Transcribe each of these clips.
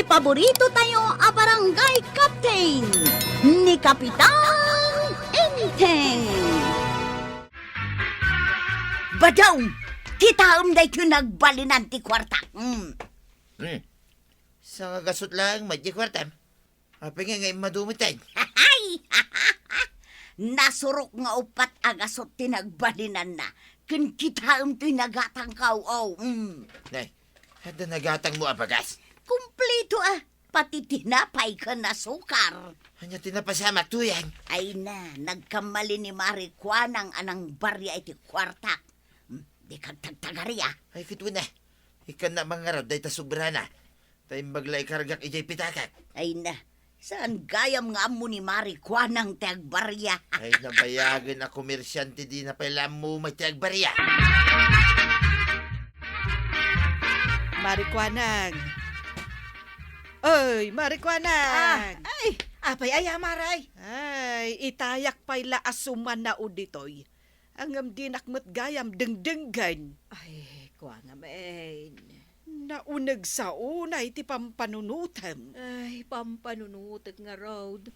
Ti paborito tayo a barangay captain ni Kapitan Enteng. Badaw, kita day ko nagbalinan ti kwarta. Sa gasot lang, madya kwartam. Apa nga ngayon madumitan? Ay! Nasurok nga upat agasot ti nagbalinan na. Kun kita to'y nagatang kao. Nay, hada nagatang mo abagas. Kumpleto pati tinapay ka na sukar. Hanya tinapasamak to yan. Ay na, nagkamali ni Marikwa ng anang barya iti kwarta. Di kagtagtagari Ay, kitwa na. Ikan na mga rod, dahi ta sobrana. Tayo maglay karagak ijay pitakak. Ay na, saan gayam nga mo ni Marikwa ng tiagbarya? Ay, nabayagan na komersyante di na pala mo may tiagbarya. Marikwanang. Oy, Marikwanang. Ay, apay ay amaray. Ay, itayak pa'y laasuman na uditoy. Angam dinakmat gayam dengdenggan. Ay, kuha nga main. Naunag sa unay ti pampanunutam. Ay, pampanunutek nga road.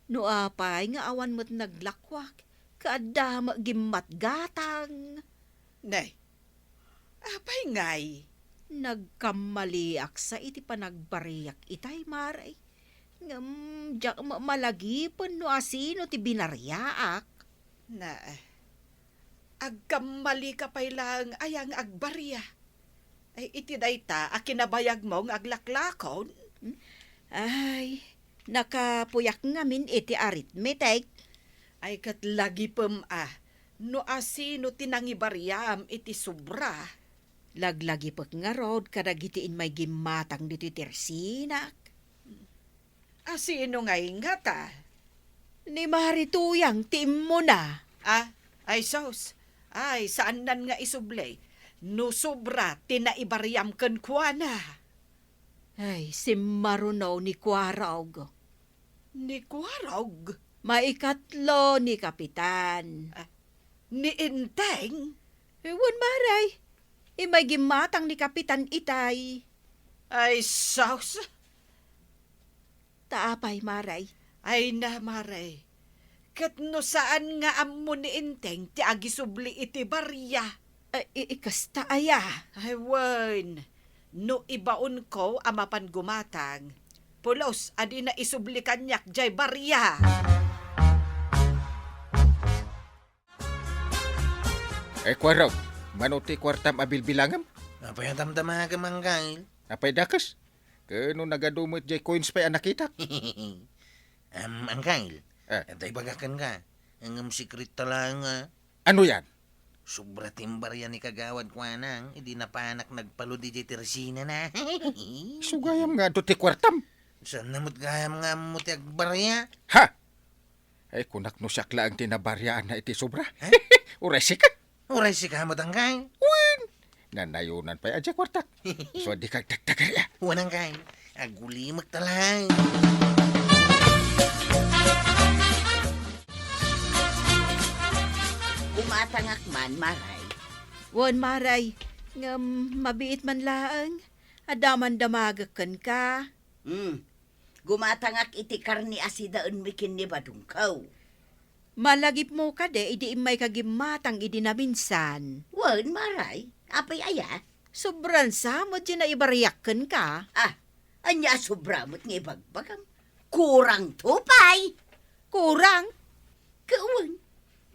No apay nga awan mo't naglakwak. Kaadama gimat gatang. Nay, apay ngay. Nagkamaliak sa iti panagbariyak itay maray. Ngam, diyak malagipon no asino ti binariyaak. Na, agkamali ka pa'y lang ayang agbarya. Ay, iti dayta, akinabayag mo ng aglaklakon. Ay, nakapuyak ngamin iti arithmetic. Ay, kat lagi no asino tinangibaryam iti sobra. Laglagi pag nga rod, kadagitiin may gimatang dito tersinak. Asino ngay nga ta? Ni Marituyang, tim mo na. Ay sos. Ay, saan nan nga isublay? No sobra, tinaibaryam kan kuana. Ay, si Marunaw ni Kuaraog. Ni kuarog? Maikatlo ni Kapitan. Ni Inteng? Ewan maray. May gimatang ni Kapitan itay. Ay, sos. Taapay maray. Ay na, maray. Kat no saan nga amo ni Inteng ti agisubli iti barya. Ikasta aya. Ay, wan. No ibaon ko amapan gumatang. Pulos, adi na isubli kanyak jay barya. Kwaraw, manuti kwartam abil bilangam? Apa yung tamtama ka mangkail? Apay dakas? Kano nagadumot jay coins pa'y anakitak? Angkail. Ah. Atay bagakan ka. Ang secret talang Ano yan? sobra timbar yan ni kagawad kwanang. Hindi na panak nagpalo di Teresina na. Sugayam nga do ti kwartam. Saan namot gayam nga mo ti agbarya? Ha? Ay kunak no sakla ang tinabaryaan na iti sobra. Uray sika. Uray si kamot angkail. Nanayunan pa'y adya kwartak. So di kag tagtagarya. Wanang kail. Aguli magtalang. Umatangak man, maray. Wan maray. Ngam, mabiit man laang. Adaman damagakan ka. Gumatangak iti karni asidaan mikin ni Badungkaw. Malagip mo ka de, idi may kagimatang idi na minsan. Wan, maray. Apay aya? Sobran sa mo dyan na ibariyakan ka. Anya sobramot nga ibagbagam. Kurang tupay. Kurang. Kawan,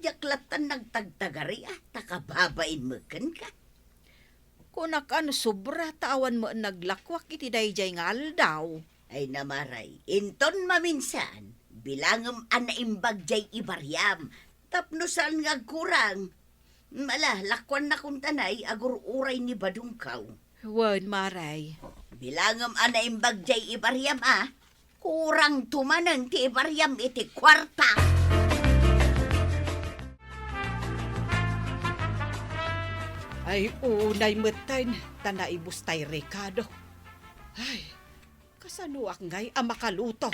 yaklatan nagtagtagari takababain mo kan ka. Kunak ano sobra, tawan mo naglakwak iti dayjay nga aldaw. Ay namaray, inton maminsan, bilangam anaimbag jay ibaryam, tapnosan nga kurang. Mala, lakwan na kung tanay, agur uray ni Badungkaw. Wan maray. Bilangam anaimbag jay ibaryam kurang tumanang ti ibaryam iti kwarta. Ay, unay metain, tanaibus tay Ricardo. Ay, kasanuak ngay makaluto.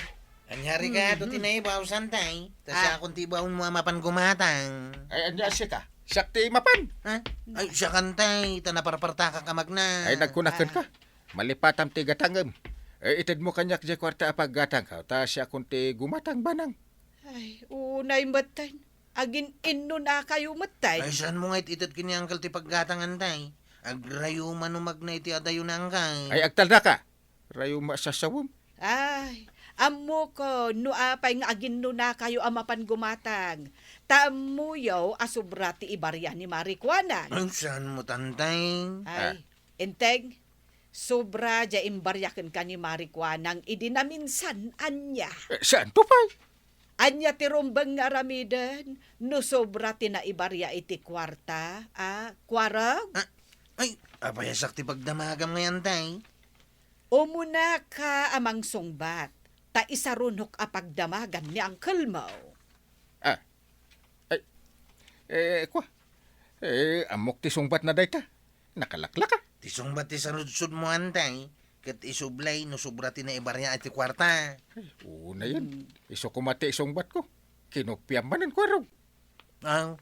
Anyari ka, do tinaibaw santay. Tas akong tibaw mo mapan gumatang. Ay adya sika. Sakti mapan. Ha? Ay, siya kantay. Tanaparparta ka kamag na. Ay nagkunakan ka. Malipatam ti gatangam. Itid mo kanyak jay kwarta apaggatang ka, ta siya kunti gumatang banang. Ay, unay matan. Agin inno na kayo matay. Ay, saan mo nga ititad kini angkal ti paggatangan tay? Agrayo manumag na iti adayo na angkay. Ay, agtal na ka. Rayo masasawom. Ay, amo ko, no apay nga agin no na kayo amapan gumatang. Tamuyaw asubra ti ibarya ni Marikwanan. Ay, saan mo tantay? Ay, enteng, sobra ja imbaryakan ka ni Marikwanang idinaminsan anya. Saan to pa'y? Anya ti rumbang nga ramidan, no sobra ti naibarya iti kwarta, kwarag? Ay, apayasak ti pagdamagam ngayon tay. Umuna ka amang sungbat, ta isarunok apagdamagan ni Uncle Mo. Kwa. Amok ti sungbat na dayta. Nakalakla ka. Tisong ba ti sarudsud mo antay? Kat isublay no sobra ti na ibarya iti kwarta. Una yan. Iso kumati sungbat ko. Kinupiyam manan ko raw.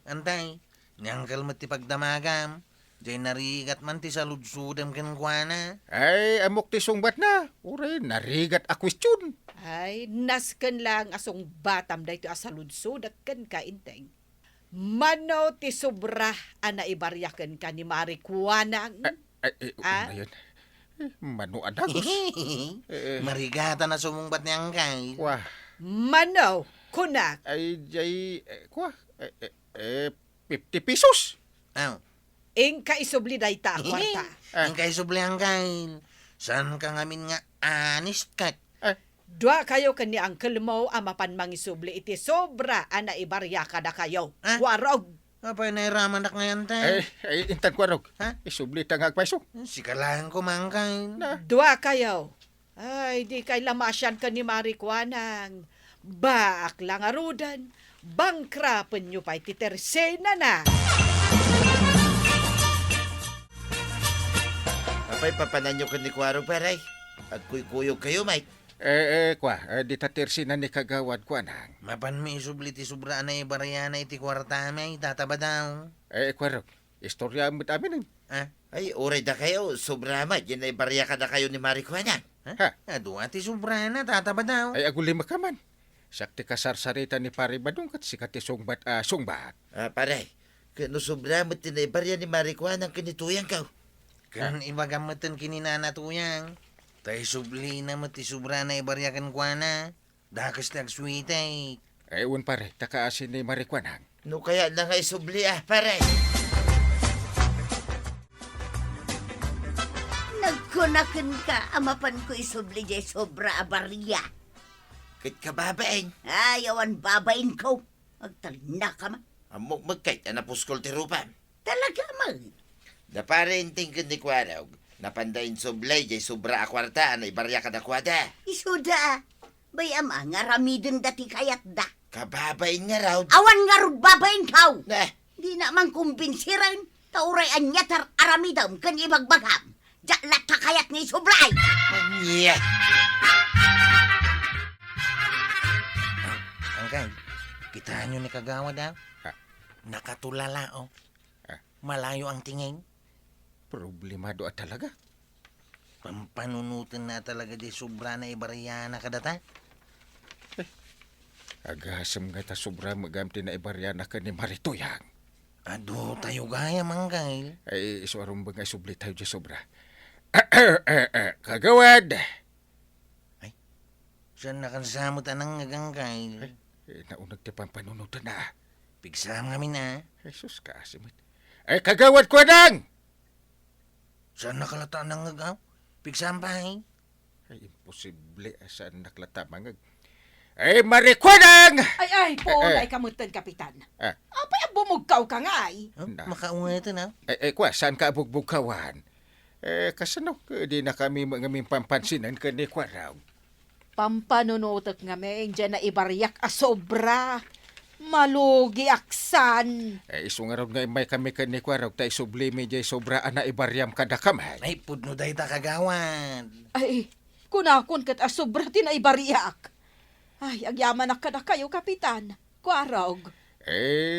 Antay. Nyangkal mo ti pagdamagam. Diyay narigat man ti saludsudam ken kuana. Ay, amok ti sungbat na. Uray, narigat a question. Ay, nasken lang asong batam dayto asaludsod at kan kainteng. Mano ti sobra ana ibaryaken ka ni Marikwanang. Una yan. Mano adagos. Marigata na sumungbat ni angkay. Kwa. Mano, kunak. Ay, jay, kwa. 50 pesos. Ing kaisubli dayta a kwarta. Angkay subli angkay. Saan ka ngamin nga honest kat? Dua kayo kani Uncle Mo amapan mangisubli iti sobra ana ibarya kada kayo. Warog. Apay nairaman nak ngayon tay. Ay, intan ko raw. Ha? Isubli tangag peso. Sikalahan ko mangkay. Dua kayo. Ay, di kay lamasyan ka ni Marikwanang. Baak lang arudan. Bangkrapen nyo pa iti tersena na. Apay, papanan nyo ka ni Kwaro, paray. At kuyog kayo, Mike. Kwa. Di tatirsi na ni kagawad ko anang. Mapan mi isubli ti sobra na ibarya na iti kwarta may tataba daw. Kwa raw. Istorya mo amin. Ay, oray da kayo. Sobra ma. Yan ay barya ka na kayo ni Marikwanan. Adu ati sobra na tataba daw. Ay, aguli makaman. Sakti kasarsarita ni pare badong kat sikati sungbat sungbat. Paray. Kano sobra mo tinaybarya ni Marikwanan kanituyang ka. Kan ibagamutan kininanatuyang. Tay subli na mati sobra na ibaryakan kwa na. Dakas nagswitay. Ewan pare, takaasin ni Marikwanang. No kaya na nga isubli paray. Nagkunakan ka, amapan ko isubli jay sobra abarya. Kit kababaeng. Ayawan babain ko. Magtalina ka man. Amok magkait na napuskol ti rupan. Talaga man. Na parenting ka ni Kwaraw. Napandain sublay jay sobra akwarta na ibarya ka na kwada. Isuda. Bay ama nga ramidin dati kayat da. Kababaeng nga raw. Awan nga rod babain kaw. Na, Di naman kumbinsiran. Tauray anyatar aramidam kan ibagbagam. Jalat kayat ni sublay. niya. Angkay, kita nyo ni kagawa daw. Nakatulala Malayo ang tingin. Problemado at talaga. Pampanunutin na talaga di sobra na ibarya na kadata. Agasam nga ta sobra magamti na ibaryana ka ni Maritoyang. Ado tayo gaya manggay. Ay, iswarong ba nga subli tayo di sobra. Kagawad! Saan nakansamot anang ngagangkay. Naunag ti pampanunutan na. Pigsam kami na. Jesus ka, asimit. Kagawad ko nang! Saan nakalataan ng ngagaw? Pigsam pa Ay, imposible. Saan naklata mangag? Marikwanang! Ay, poonay kamutan, Kapitan. Apay, bumugkaw ka nga ay. Makaungetan na. Kwa, saan ka abugbugkawan? Kasano, di na kami mangaming pampansinan ka ni Kwaraw. Pampanunutok nga may dyan na ibaryak sobra. Malugi aksan. Iso nga raw nga may kami ka ni Kwaraw, tayo sublime jay sobra na ibaryam kada kamay. Ay, pudno day ta kagawan. Ay, kunakon kat sobra tin na ibaryak. Ay, agyaman na kada kayo, Kapitan. Kwarog.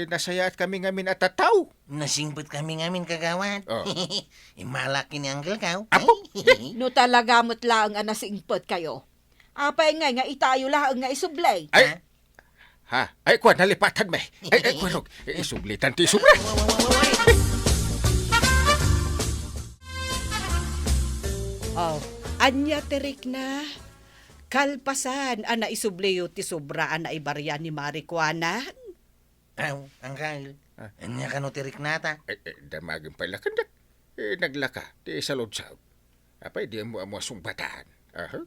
Nasayaat kami ngamin at tataw. Nasingpot kami ngamin kagawad. Oh. Malaki ni Uncle Kaw. Apo? No talaga mo't laang nga nasingpot kayo. Apay nga itayo laang nga isublay. Ay, ay, kuwan, nalipatan may. Ay, kuwan, sublitan ti subra. Oh, anya terik na. Kalpasan ana isubleyo ti sobra ana ibarya ni Marikuana. Aw, Uncle. Anya ka no tirik nata. Damagin pala kandak. Naglaka, ti salod-saw. Apay, di mo sumbatan. Aha.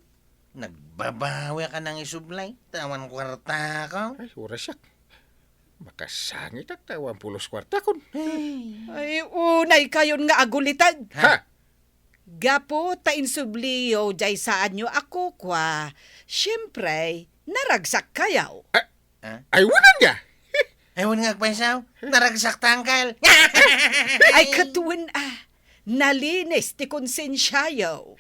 Nagbabawi ka ng isublay. Tawan kwarta ko. Ay, oras siya. Makasangit at tawan pulos kwarta kon. Ay, unay kayon nga agulitan. Ha? Gapo ta insubliyo jay saan nyo ako kwa. Siyempre, naragsak kayaw. Ay, wanan nga. Ewan nga agpaisaw. Naragsak tangkal. Ay katuwin nalinis ti konsensyayo.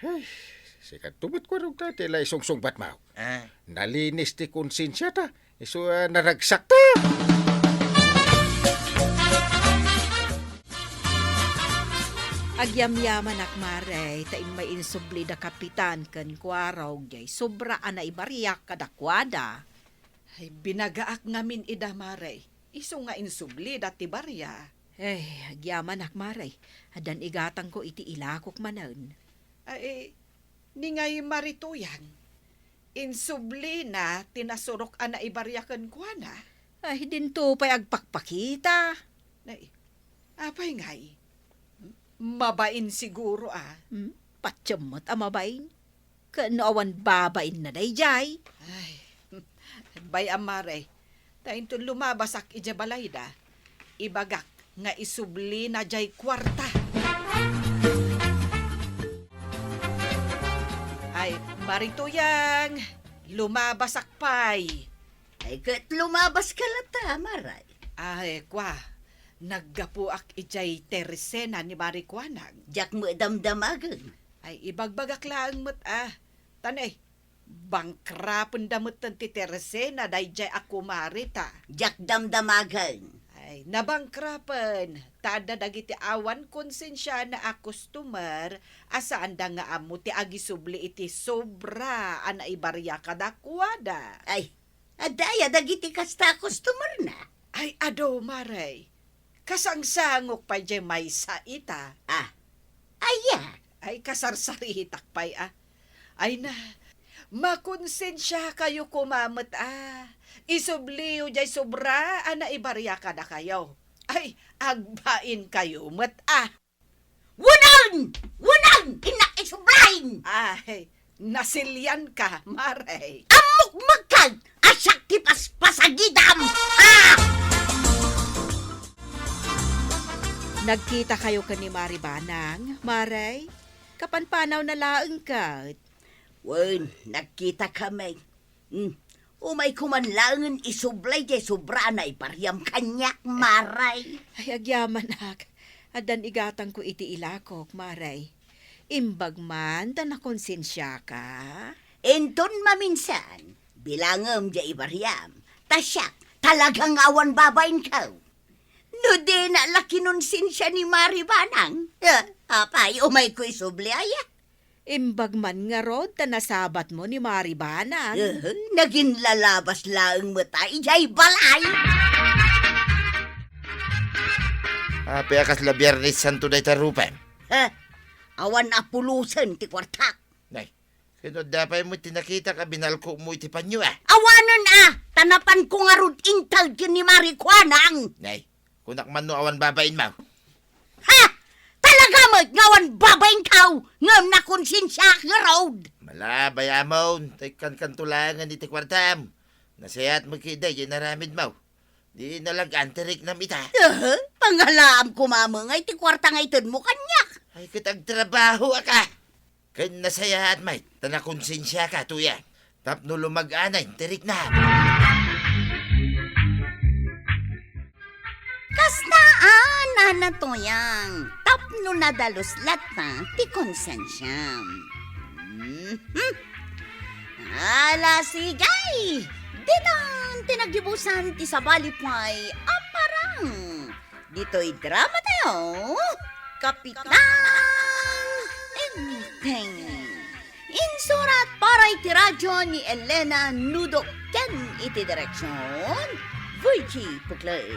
Sikat tumot ko rin tati la isong bat mau. Ah, Nalinis ti konsensya ta. Iso naragsak ta. Agyamyaman akmaray, tain may insubli da kapitan ken kwaraw jay sobra ana ibariyak kadakwada. Ay binagaak ngamin idamare. Iso nga insubli dati barya. Agyaman akmaray, adan igatang ko iti ilakok manan. Ay, ni ngay marituyan. Insubli na tinasurok ana ibaryakan kwa na. Ay, dinto pa'y agpakpakita. Nay, apay ngay. Mabain siguro Patsyamot amabain. Kanawan babain na dayjay. Ay, bay amare. Tayin to lumabasak ijabalayda. Ibagak nga isubli na jay kwarta. Ay, marituyang. Lumabasak pay. Ay, kat lumabas ka lata, Maray. Ay, kwa. Naggapuak ijay Teresena ni Marikuanang. Jak mo damdamagan. Ay, ibagbagak lang mo't Tanay, bangkrapon damot ti Teresena day jay ako marita. Jak damdamagan. Ay, nabangkrapan. Tada dagiti awan konsensya na a customer asaan da nga amo ti agisubli iti sobra ana ibarya kadakwada. Ay, adaya dagiti kasta customer na. Ay, ado maray. Kasangsangok pa jay may sa ita. Aya. Ay, kasarsaritak pa'y Ay na, makonsensya kayo kumamot Isubliyo jay sobra, ana ibarya ka na kayo. Ay, agbain kayo mat Wunang! Wunang! Inak isubrain! Ay, nasilyan ka, maray. Amok magkag! Asyak ti paspasagidam! Nagkita kayo ka ni Maribanang, Maray? Kapanpanaw na laeng ka. Wen, nagkita kami. Umay kumanlangan isublay jay sobra na iparyam kanyak, Maray. Ay, agyaman ak. Adan igatang ko iti ilakok, Maray. Imbag man, da na konsensya ka. Enton maminsan, bilangam jay ibaryam. Tasyak, talagang awan babain ka. No di na laki nun sinsya ni Maribanang. Apay, umay ko isublaya. Imbag man nga rod, ta nasabat mo ni Maribanang. Naging lalabas laang matay jay balay. Akas la Biyernes Santo day tarupam. Awan apulusan ti kwartak. Nay, kano dapay mo tinakita ka binalko mo iti panyo Awanan tanapan ko nga rod intal kin ni Marikuanang. Nay, kunak man no awan babain mo. Ha! Talaga mo, ngawan babain kaw, ngam na konsensya nga road. Malabay amon, tay kan tulangan iti kwartam. Nasayat mo kiday, yung naramid mo. Di nalang anterik na mita. Pangalaam ko mamangay, ti kwarta nga itod mo kanyak. Ay, kitagtrabaho ka. Kaya nasayat may, tanakonsensya ka, tuya. Tapno lumag-anay, terik na. Kastaan na tuyang, tapno na dalos lata, ti konsensyam. Ala sigay, Ditang tinagibusan ti sabalipay aparang. Dito'y drama tayo. Kapitan Enteng. Insurat para iti radyo ni Elena Nudok ken iti direksyon Virgie Puglay.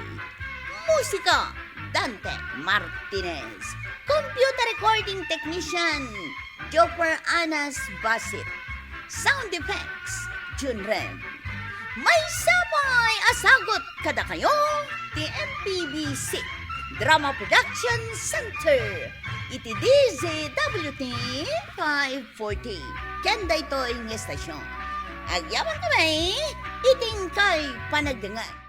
Musika Dante Martinez. Computer recording technician Joper Anas Basit. Sound effects Jun Ren. May sabay asagot kada kayo ti MPBC Drama Production Center. Iti DZWT 540. Kenda ito ang estasyon. Agyaman kami, iting kay panagdangan.